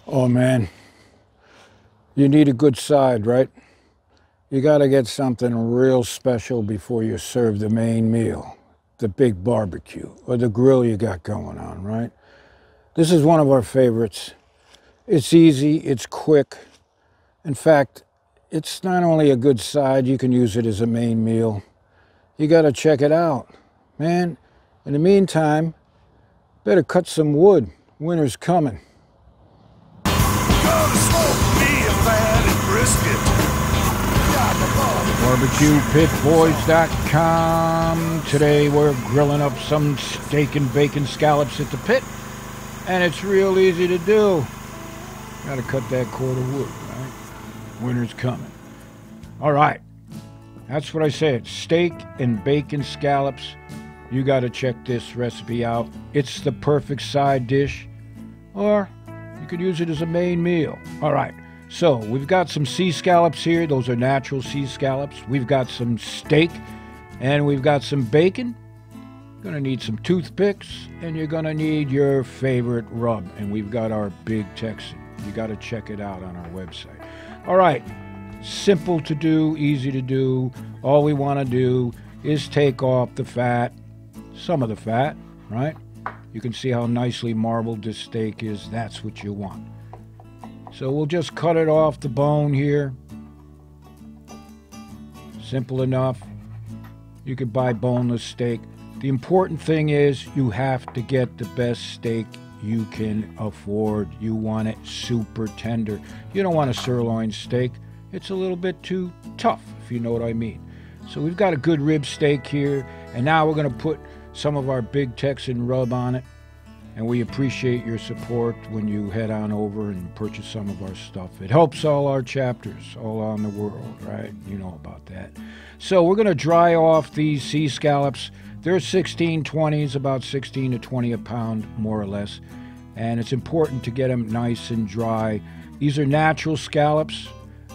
Oh man, you need a good side, right? You gotta get something real special before you serve the main meal, the big barbecue or the grill you got going on, right? This is one of our favorites. It's easy, it's quick. In fact, it's not only a good side, you can use it as a main meal. You gotta check it out. Man, in the meantime, better cut some wood. Winter's coming. Gonna smoke me a fatty brisket. BBQPitBoys.com. Today we're grilling up some steak and bacon scallops at the pit, and it's real easy to do. Gotta cut that cord of wood, right? Winter's coming. All right, that's what I said. Steak and bacon scallops. You gotta check this recipe out. It's the perfect side dish, or you could use it as a main meal. All right. So we've got some sea scallops here. Those are natural sea scallops. We've got some steak and we've got some bacon. You're gonna need some toothpicks and you're gonna need your favorite rub. And we've got our big Texan. You gotta check it out on our website. All right, simple to do, easy to do. All we wanna do is take off the fat, some of the fat, right? You can see how nicely marbled this steak is. That's what you want. So we'll just cut it off the bone here. Simple enough. You could buy boneless steak. The important thing is you have to get the best steak you can afford. You want it super tender. You don't want a sirloin steak. It's a little bit too tough, if you know what I mean. So we've got a good rib steak here, and now we're going to put some of our big Texan rub on it. And we appreciate your support when you head on over and purchase some of our stuff. It helps all our chapters all around the world, right? You know about that. So we're going to dry off these sea scallops. They're 16/20s, about 16 to 20 a pound, more or less. And it's important to get them nice and dry. These are natural scallops.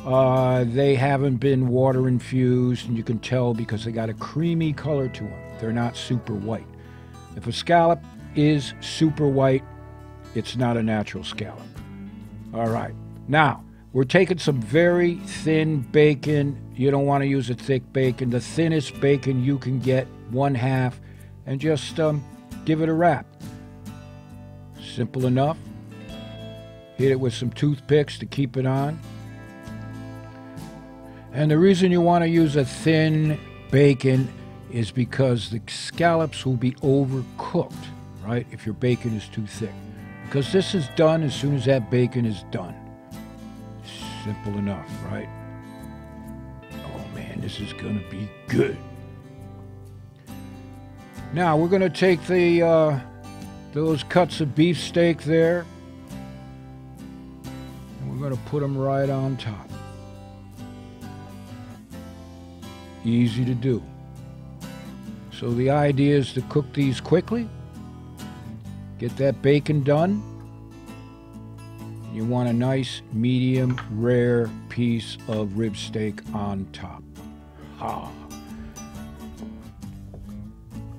They haven't been water infused, and you can tell because they got a creamy color to them. They're not super white. If a scallop is super white, it's not a natural scallop. All right, now we're taking some very thin bacon. You don't want to use a thick bacon. The thinnest bacon you can get, 1/2, and just give it a wrap. Simple enough. Hit it with some toothpicks to keep it on. And the reason you want to use a thin bacon is because the scallops will be overcooked, right, if your bacon is too thick. Because this is done as soon as that bacon is done. Simple enough, right? Oh man, this is gonna be good. Now we're gonna take the those cuts of beef steak there, and we're gonna put them right on top. Easy to do. So the idea is to cook these quickly. Get that bacon done. You want a nice, medium, rare piece of rib steak on top. Ah.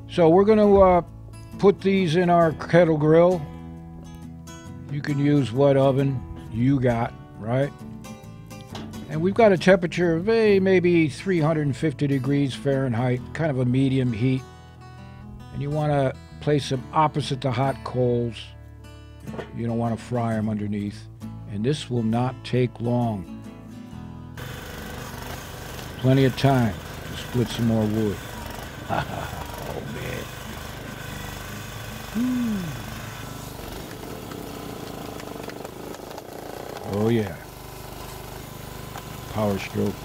So we're going to put these in our kettle grill. You can use what oven you got, right? And we've got a temperature of maybe 350 degrees Fahrenheit, kind of a medium heat. And you want to place them opposite the hot coals. You don't want to fry them underneath. And this will not take long. Plenty of time to split some more wood. Oh, man. Oh, yeah. Power stroke.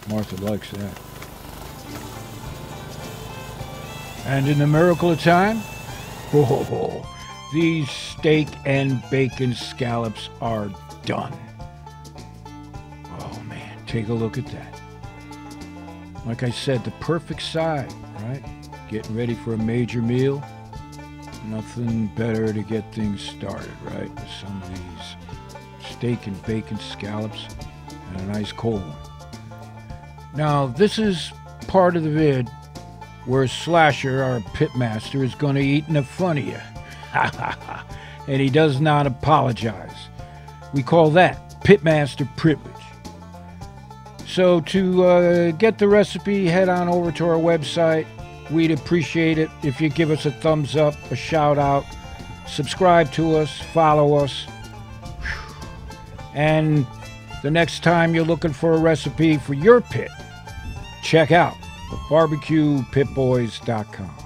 Martha likes that. And in the miracle of time, these steak and bacon scallops are done. Oh man, take a look at that. Like I said, the perfect side, right? Getting ready for a major meal. Nothing better to get things started, right? With some of these steak and bacon scallops and a nice cold one. Now, this is part of the vid where Slasher, our pitmaster, is going to eat in front of you. and he does not apologize. We call that pitmaster privilege. So to get the recipe, head on over to our website. We'd appreciate it if you give us a thumbs up, a shout out, subscribe to us, follow us. And the next time you're looking for a recipe for your pit, check out BBQPitBoys.com.